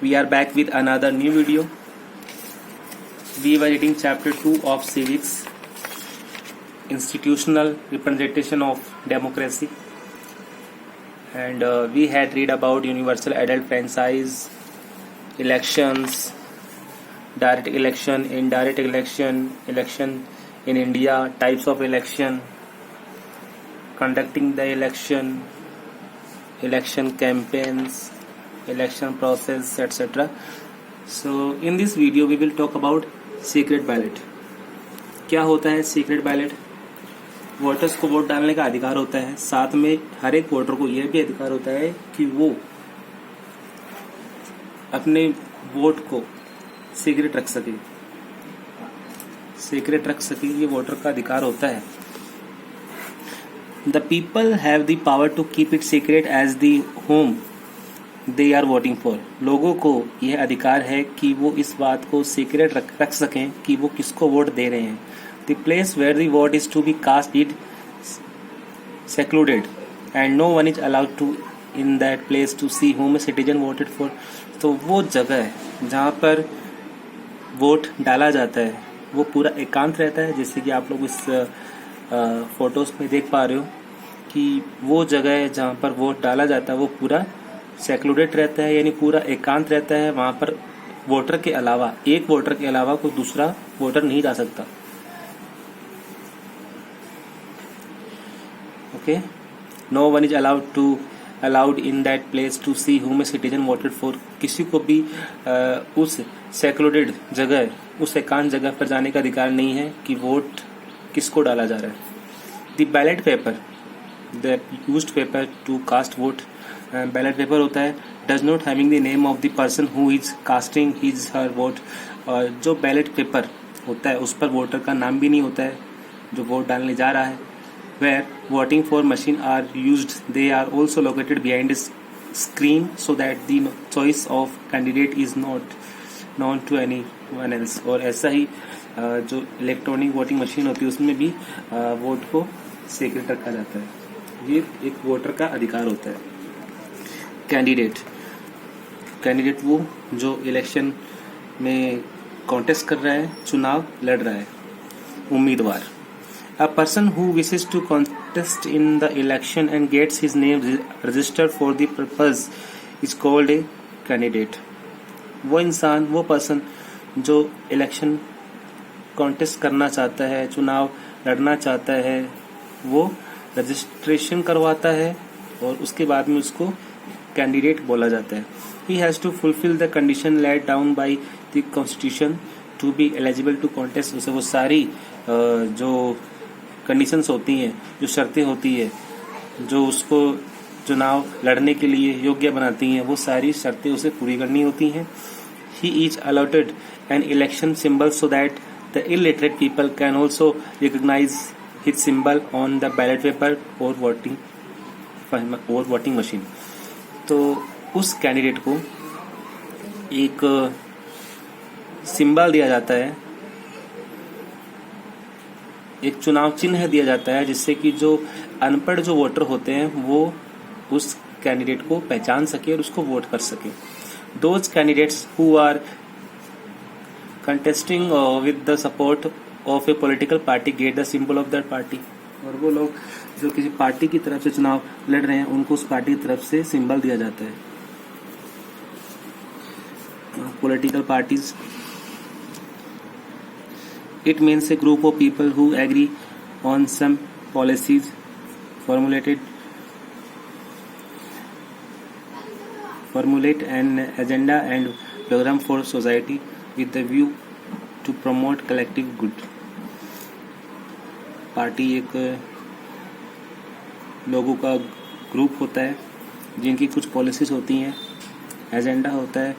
We are back with another new video. We were reading chapter 2 of civics, institutional representation of democracy, and we had read about universal adult franchise, elections, direct election, indirect election, election in India, types of election, conducting the election, election campaigns, election process, etc. So in this video we will talk about secret ballot. क्या होता है secret ballot? Voters को vote डालने का अधिकार होता है, साथ में हर एक वोटर को यह भी अधिकार होता है कि वो अपने वोट को सीक्रेट रख सके, ये वोटर का अधिकार होता है. The people have the power to keep it secret as the whom they are voting for. लोगों को यह अधिकार है कि वो इस बात को सीक्रेट रख सकें कि वो किसको वोट दे रहे हैं. The place where the vote is to be cast is secluded and no one is allowed to in that place to see whom a citizen voted for. तो वो जगह है जहाँ पर वोट डाला जाता है वो पूरा एकांत रहता है, जैसे कि आप लोग इस फोटोज में देख पा रहे हो कि वो जगह है जहाँ पर वोट डाला जाता है वो पूरा सेक्लूडेड रहता है, यानी पूरा एकांत रहता है. वहाँ पर वोटर के अलावा, एक वोटर के अलावा कोई दूसरा वोटर नहीं जा सकता. Okay, no one is allowed in that place to see whom a citizen voted for. किसी को भी उस सेक्लूडेड जगह, उस एकांत जगह पर जाने का अधिकार नहीं है कि वोट किसको डाला जा रहा है. The ballot paper, the used paper to cast vote, ballot paper होता है does not having the name of the person who is casting his her vote. और जो बैलेट पेपर होता है उस पर वोटर का नाम भी नहीं होता है जो वोट डालने जा रहा है. Where voting for machine are used, they are also located behind screen so that the choice of candidate is not known to any one else. और ऐसा ही जो इलेक्ट्रॉनिक वोटिंग मशीन होती है उसमें भी वोट को सीक्रेट रखा जाता है. ये एक वोटर का अधिकार होता है. कैंडिडेट वो जो इलेक्शन में कॉन्टेस्ट कर रहा है, चुनाव लड़ रहा है, उम्मीदवार. A person who wishes to contest in the election and gets his name registered for the purpose is called a candidate. वो इंसान, वो पर्सन जो इलेक्शन कॉन्टेस्ट करना चाहता है, चुनाव लड़ना चाहता है, वो रजिस्ट्रेशन करवाता है और उसके बाद में उसको कैंडिडेट बोला जाता है. He has to fulfill the condition laid down by the constitution to be eligible to contest. उसे वो सारी जो कंडीशंस होती हैं, जो शर्तें होती है, जो उसको चुनाव लड़ने के लिए योग्य बनाती हैं, वो सारी शर्तें उसे पूरी करनी होती हैं. He is allotted an election symbol so that the illiterate people can also recognize his symbol on the ballot paper or voting machine. तो उस कैंडिडेट को एक सिंबल दिया जाता है, एक चुनाव चिन्ह दिया जाता है, जिससे कि जो अनपढ़ जो वोटर होते हैं वो उस कैंडिडेट को पहचान सके और उसको वोट कर सके. Those candidates who are contesting with the support of a political party get the symbol of that party. और वो लोग जो किसी पार्टी की तरफ से चुनाव लड़ रहे हैं उनको उस पार्टी की तरफ से सिंबल दिया जाता है. Political parties, it means a group of people who agree on some policies, formulate an agenda and program for society with the view to promote collective good. Party एक लोगों का ग्रुप होता है जिनकी कुछ पॉलिसीज होती हैं, एजेंडा होता है.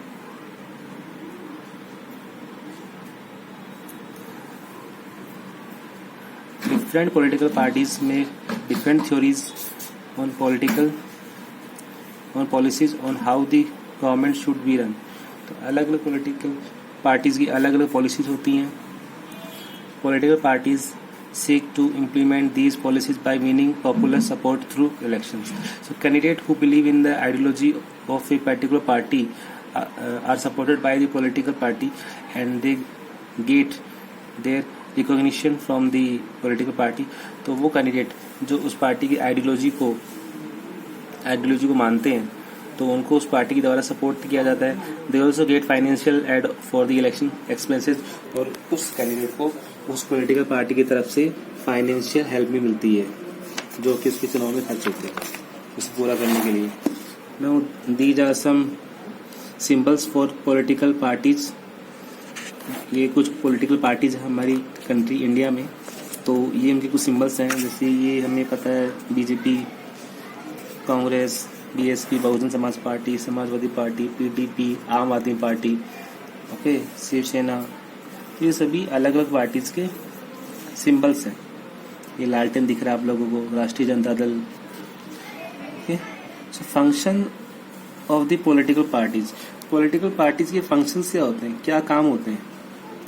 Different political parties make different theories on policies on how the government should be run. तो अलग अलग पॉलिटिकल पार्टीज की अलग अलग पॉलिसीज होती हैं. Political parties seek to implement these policies by winning popular support through elections. So candidates who believe in the ideology of a particular party are supported by the political party and they get their recognition from the political party, तो वो candidate जो उस party की ideology को मानते हैं तो उनको उस पार्टी के द्वारा सपोर्ट किया जाता है. They also get financial aid for the election expenses, और उस कैंडिडेट को उस पॉलिटिकल पार्टी की तरफ से फाइनेंशियल हेल्प भी मिलती है जो कि उसके चुनाव में खर्च होते हैं उसे पूरा करने के लिए. Now these are some symbols for political parties. ये कुछ पॉलिटिकल पार्टीज हैं हमारी कंट्री इंडिया में, तो ये उनके कुछ सिंबल्स हैं. जैसे ये हमें पता है BJP, Congress, BSP Bahujan Samaj party, Samajwadi party, PDP, आम आदमी पार्टी, ओके, शिवसेना. ये सभी अलग अलग पार्टीज के सिंबल्स हैं. ये लालटेन दिख रहा है आप लोगों को, राष्ट्रीय Janata Dal. Okay, so function of the political parties. Political parties के फंक्शंस क्या होते हैं, क्या काम होते हैं,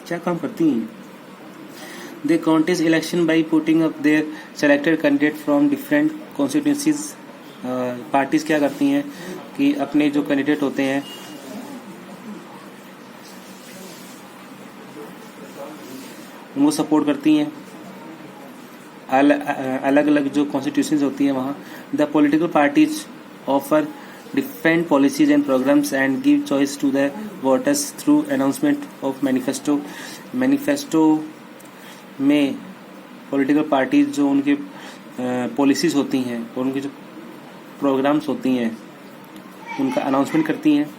क्या काम करती हैं. They contest election by putting up their selected candidate from different constituencies. Parties क्या करती हैं कि अपने जो कैंडिडेट होते हैं उनको सपोर्ट करती हैं. अलग अलग जो कॉन्स्टिट्यूशंस होती हैं वहाँ. The political parties offer different policies and programs and give choice to the voters through announcement of manifesto. Manifesto में पॉलिटिकल पार्टीज जो उनके पॉलिसीज होती हैं और उनकी जो प्रोग्राम्स होती हैं उनका अनाउंसमेंट करती हैं.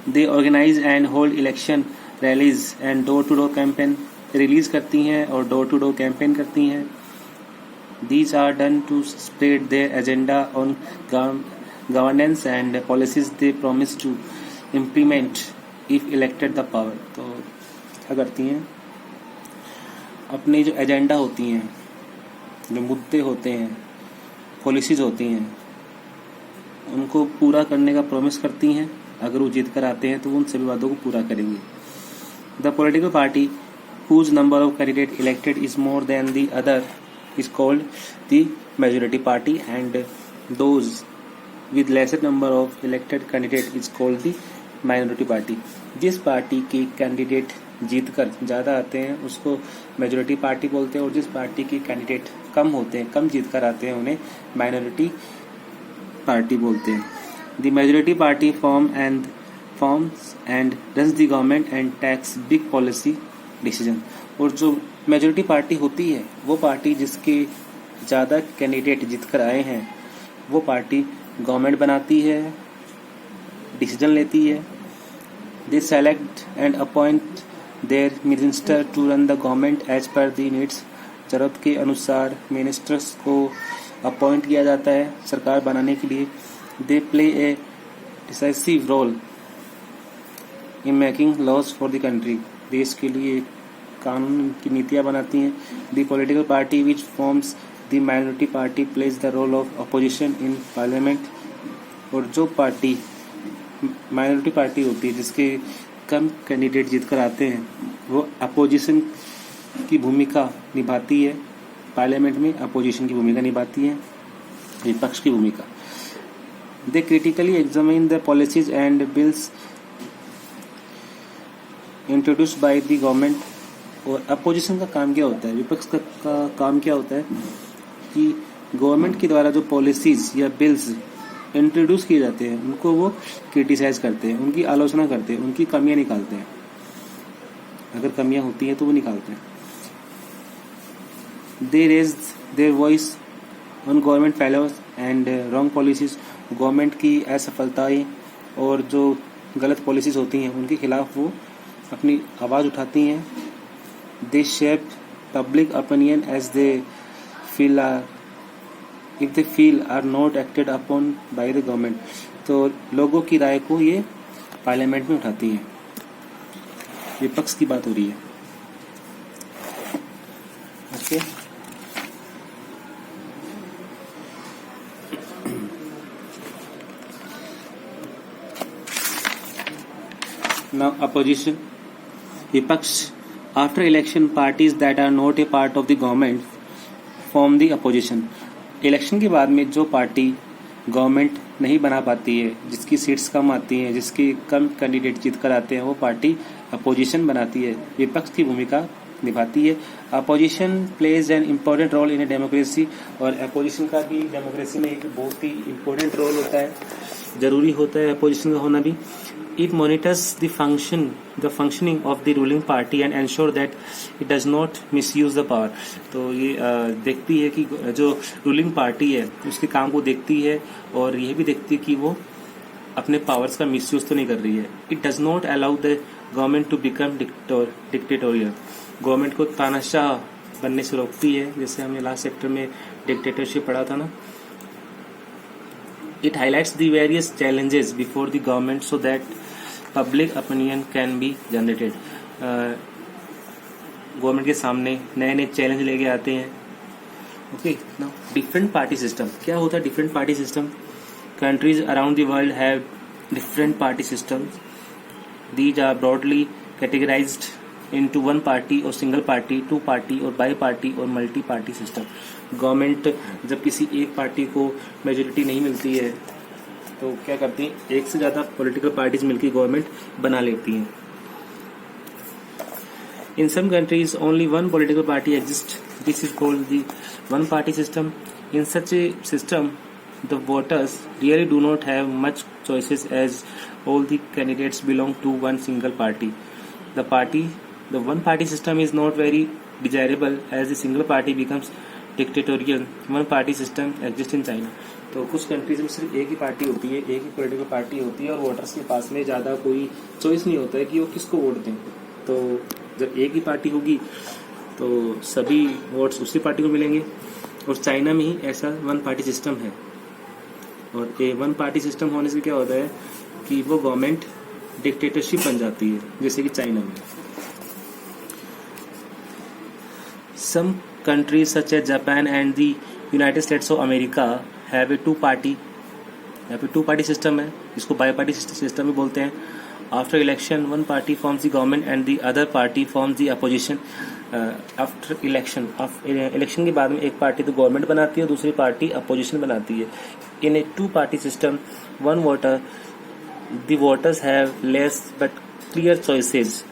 They organise and hold election rallies and door to door campaign. Release करती हैं और डोर टू डोर कैंपेन करती हैं. These are done to spread their agenda on governance and policies they promise to implement if elected the power. तो क्या करती हैं, अपनी जो एजेंडा होती हैं, जो मुद्दे होते हैं, पॉलिसीज होती हैं, उनको पूरा करने का प्रॉमिस करती हैं. अगर वो जीत कर आते हैं तो उन सभी वादों को पूरा करेंगे. The political party whose number of candidate elected is more than the other is called the majority party and those with lesser number of elected candidate is called the minority party. जिस party के candidate जीत कर ज़्यादा आते हैं उसको majority party बोलते हैं और जिस पार्टी के कैंडिडेट कम होते हैं, कम जीत कर आते हैं, उन्हें माइनॉरिटी पार्टी बोलते हैं. The majority party forms and runs the government and takes big policy decision. और जो मेजोरिटी पार्टी होती है वो पार्टी जिसके ज़्यादा कैंडिडेट जीत कर आए हैं वो पार्टी गवर्नमेंट बनाती है, डिसीजन लेती है. They select and appoint their minister to run the government as per the needs. जरूरत के अनुसार मिनिस्टर्स को अपॉइंट किया जाता है सरकार बनाने के लिए. They play a decisive role in making laws for the country. देश के लिए कानून की नीतियाँ बनाती हैं. The political party which forms The minority party plays the role of opposition in parliament. और जो पार्टी माइनॉरिटी पार्टी होती है जिसके कम कैंडिडेट जीत कर आते हैं वो अपोजिशन की भूमिका निभाती है. पार्लियामेंट में अपोजिशन की भूमिका निभाती है, विपक्ष की भूमिका. They critically examine the policies and bills introduced by the government. और अपोजिशन का काम क्या होता है, विपक्ष का काम क्या होता है कि गवर्नमेंट के द्वारा जो पॉलिसीज या बिल्स इंट्रोड्यूस किए जाते हैं उनको वो क्रिटिसाइज करते हैं, उनकी आलोचना करते हैं, उनकी कमियां निकालते हैं. अगर कमियां होती हैं तो वो निकालते हैं. They raise their voice on government failures and wrong policies. Government की असफलताएं और जो गलत पॉलिसीज होती हैं उनके खिलाफ वो अपनी आवाज़ उठाती हैं. They shape public opinion as they feel if they feel are not acted upon by the government. तो लोगों की राय को ये पार्लियामेंट में उठाती हैं. विपक्ष की बात हो रही है. Okay, now opposition. विपक्ष. After election parties that are not a part of the government form the opposition. Election के बाद में जो पार्टी गवर्नमेंट नहीं बना पाती है, जिसकी सीट्स कम आती हैं, जिसकी कम कैंडिडेट जीत कर आते हैं, वो पार्टी अपोजिशन बनाती है, विपक्ष की भूमिका निभाती है। Opposition plays an important role in a democracy, और अपोजिशन का भी डेमोक्रेसी में एक बहुत ही इम्पोर्टेंट रोल होता है, जरूरी होता है अपोजिशन का होना भी। It monitors the functioning of the ruling party and ensure that it does not misuse the power. तो ये देखती है कि जो रूलिंग पार्टी है उसके काम को देखती है, और यह भी देखती है कि वो अपने पावर्स का मिसयूज तो नहीं कर रही है। It does not allow the government to become dictatorial. Government को तानाशाह बनने से रोकती है, जैसे हमने लास्ट चैप्टर में डिक्टेटरशिप पढ़ा था ना। It highlights the various challenges before the government so that public opinion can be generated. Government के सामने नए नए चैलेंज लेके आते हैं। Okay, now different party system क्या होता है? Different party system, countries around the world have different party systems. These are broadly categorized into one party or single party, two party or bi-party और multi party system. Government जब किसी एक party को majority नहीं मिलती है तो क्या करती है, एक से ज़्यादा पॉलिटिकल पार्टीज मिलकर गवर्नमेंट बना लेती हैं. In some countries only one political party exists. This is called the one party system. In such a system the voters really do not have much choices as all the candidates belong to one single party. The one party system is not very desirable as the single party becomes dictatorial. One party system exists in China. तो कुछ countries में सिर्फ एक ही party होती है, एक ही political party होती है, और वोटर्स के पास में ज़्यादा कोई चॉइस नहीं होता है कि वो किसको वोट दें. तो जब एक ही पार्टी होगी तो सभी वोट्स उसी पार्टी को मिलेंगे. और चाइना में ही ऐसा वन पार्टी सिस्टम है. और ये वन पार्टी सिस्टम होने से क्या होता है कि वो गवर्नमेंट डिक्टेटरशिप बन जाती है, जैसे कि चाइना में. Some countries such as Japan and the United States of America have a two party system है, जिसको बाई-पार्टी सिस्टम भी बोलते हैं. After election, one party forms the government and the other party forms the opposition. After election के बाद में एक party तो गवर्नमेंट बनाती है और दूसरी पार्टी अपोजिशन बनाती है. In a two-party system, the voters have less but clear choices.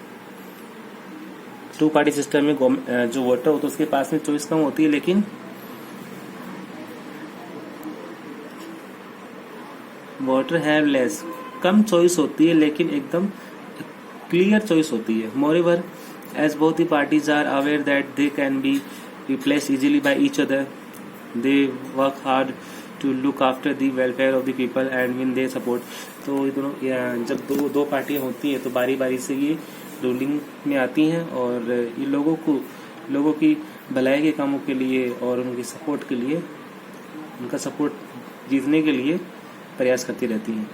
Two party system में जो वोटर होता है उसके पास में चॉइस कम होती है, लेकिन voter have less, come choice होती है लेकिन एकदम क्लियर चॉइस होती है. मोreover, as both the parties are aware that they can be replaced easily by each other, they work hard to look after the welfare of the people and win their support. तो ये दोनों जब दो पार्टियां होती हैं तो बारी बारी से ये रूलिंग में आती हैं और ये लोगों की भलाई के कामों के लिए और उनकी सपोर्ट के लिए, उनका सपोर्ट जीतने के लिए प्रयास करती रहती हैं.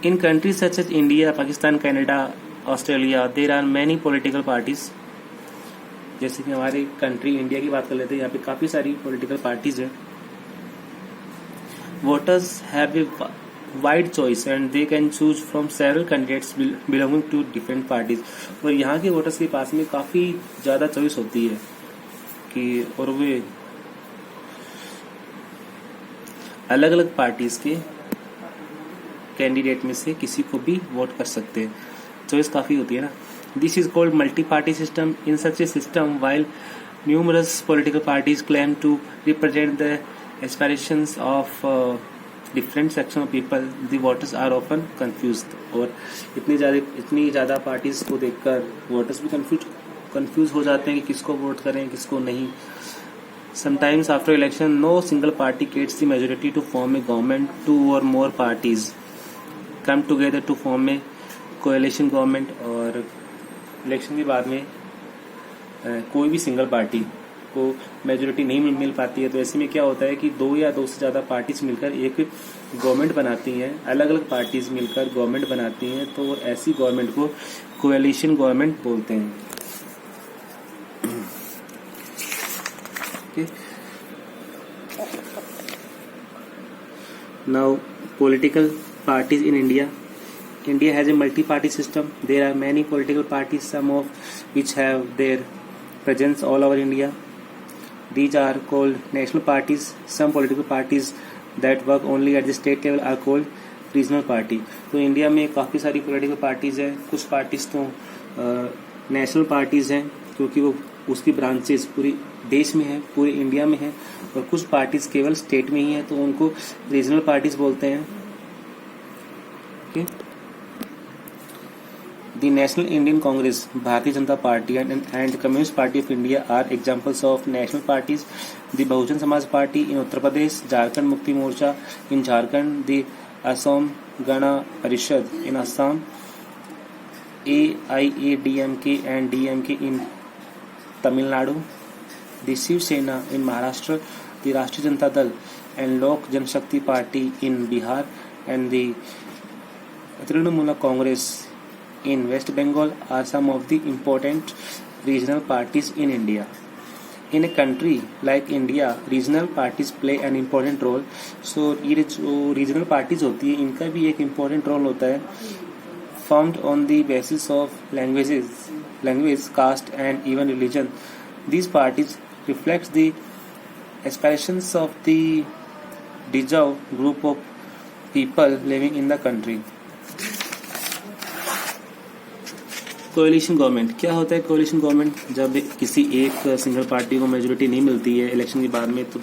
In countries such as India, Pakistan, Canada, Australia, there are many political parties. जैसे कि हमारी कंट्री इंडिया की बात कर लेते हैं, यहाँ पे काफ़ी सारी पॉलिटिकल पार्टीज हैं. Voters have a wide choice and they can choose from several candidates belonging to different parties. और यहाँ के वोटर्स के पास में काफ़ी ज़्यादा चॉइस होती है कि और वे अलग अलग पार्टीज के कैंडिडेट में से किसी को भी वोट कर सकते हैं. चॉइस काफ़ी होती है ना. This is called multi party system. In such a system, while numerous political parties claim to represent the aspirations of different section of people, the voters are often confused. और इतनी ज़्यादा पार्टीज को देखकर voters भी confuse हो जाते हैं कि किसको वोट करें किसको नहीं. Sometimes after election, no single party gets the majority to form a government. Two or more parties come together to form a coalition government. और इलेक्शन के बाद में कोई भी सिंगल पार्टी को मेजोरिटी नहीं मिल पाती है, तो ऐसे में क्या होता है कि दो या दो से ज़्यादा पार्टीज मिलकर एक गवर्नमेंट बनाती हैं. अलग अलग पार्टीज मिलकर गवर्नमेंट बनाती हैं, तो ऐसी गवर्नमेंट को कोएलिशन गवर्नमेंट बोलते हैं. Now, political parties in India. India has a multi-party system. There are many political parties, some of which have their presence all over India. These are called national parties. Some political parties that work only at the state level are called regional party. तो India में काफ़ी सारी political parties हैं, कुछ parties तो national parties हैं क्योंकि वो उसकी ब्रांचेस पूरी देश में है, पूरे इंडिया में है, और कुछ पार्टीज़ केवल स्टेट में ही है तो उनको रीजनल पार्टीज़ बोलते हैं। Okay, The National Indian Congress, Bharatiya Janata Party and the Communist Party of India are examples of national parties. The Bahujan Samaj Party in Uttar Pradesh, Jharkhand Mukti Morcha in Jharkhand, the Assam Gana Parishad in Assam, AIADMK and DMK in Tamil Nadu, the Shiv Sena in Maharashtra, the Rashtriya Janata Dal and Lok Janshakti Party in Bihar, and the Trinamool Congress in West Bengal are some of the important regional parties in India. In a country like India, regional parties play an important role. So ये जो regional parties होती है इनका भी एक important role होता है. Formed on the basis of language, caste and even religion, these parties reflect the aspirations of the deserved group of people living in the country. Coalition government क्या होता है? कोएलिशन गवर्नमेंट जब किसी एक single party को majority नहीं मिलती है इलेक्शन के बाद में तो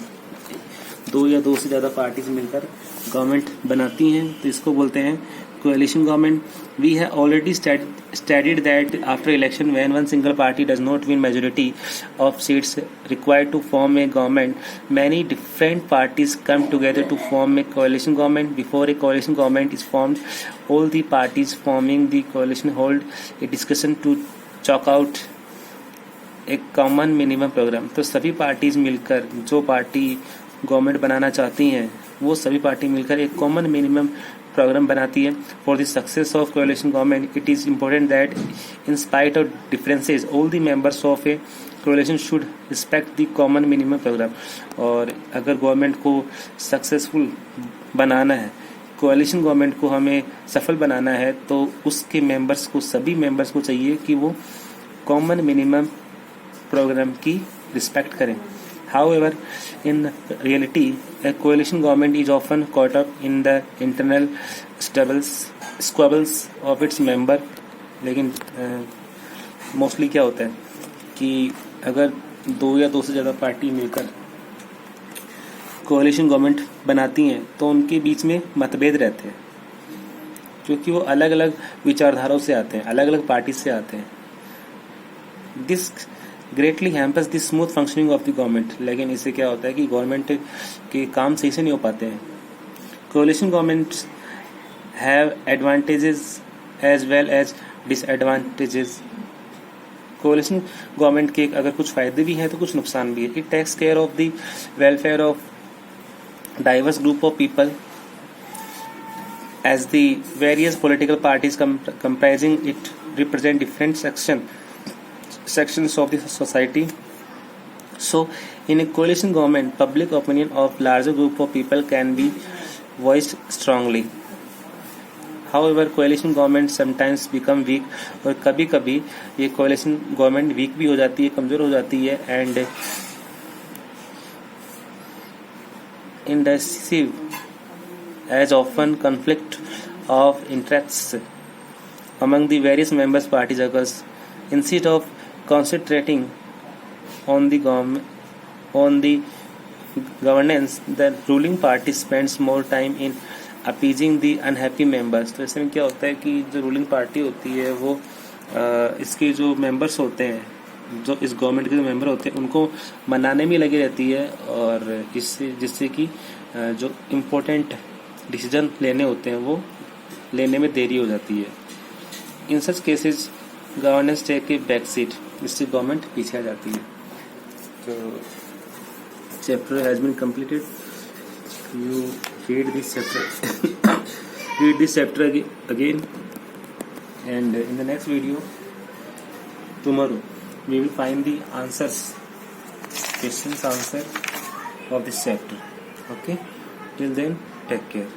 दो या दो से ज़्यादा पार्टीज मिलकर गवर्नमेंट बनाती हैं तो इसको बोलते हैं coalition government. We have already studied that after election when one single party does not win majority of seats required to form a government, many different parties come together to form a coalition government. Before a coalition government is formed, all the parties forming the coalition hold a discussion to chalk out a common minimum program. तो सभी parties मिलकर जो party government बनाना चाहती हैं वो सभी party मिलकर एक कॉमन मिनिमम प्रोग्राम बनाती है. For the success of coalition government it is important that in spite of differences all the members of a coalition should respect the common minimum programme. और अगर गवर्नमेंट को successful बनाना है, coalition government को हमें सफल बनाना है तो उसके मेंबर्स को, सभी मेंबर्स को चाहिए कि वो कॉमन मिनिमम प्रोग्राम की रिस्पेक्ट करें. However, in reality, a coalition government is often caught up in the internal squabbles of its member. लेकिन मोस्टली क्या होता है कि अगर दो या दो से ज़्यादा पार्टी मिलकर कोalition गवर्नमेंट बनाती हैं तो उनके बीच में मतभेद रहते हैं क्योंकि वो अलग अलग विचारधाराओं से आते हैं, अलग अलग पार्टी से आते हैं. This greatly hampers the smooth functioning of the government. लेकिन इससे क्या होता है कि गवर्नमेंट के काम सही से नहीं हो पाते हैं. Coalition governments have advantages as well as disadvantages. Coalition government के अगर कुछ फायदे भी हैं तो कुछ नुकसान भी है. It takes care of the welfare of diverse group of people as the various political parties comprising it represent different sections of the society. So in a coalition government, public opinion of larger group of people can be voiced strongly. However, coalition government sometimes become weak. और कभी कभी ये coalition government weak भी हो जाती है, कमजोर हो जाती है and indecisive, as often conflict of interests among the various members parties occurs. Instead of concentrating on the governance, the ruling party spends more time in appeasing the unhappy members. तो इसमें क्या होता है कि जो रूलिंग पार्टी होती है वो इसके जो मेंबर्स होते हैं, जो इस गवर्नमेंट के जो मेंबर होते हैं उनको मनाने में लगी रहती है और जिससे कि जो इम्पोर्टेंट डिसीजन लेने होते हैं वो लेने में देरी हो जाती है. In such cases governance take a back seat, जिससे गवर्नमेंट पीछे आ जाती है. तो chapter has been completed. You read this chapter again and in the next video tomorrow we will find the questions answer of this chapter. Okay, till then take care.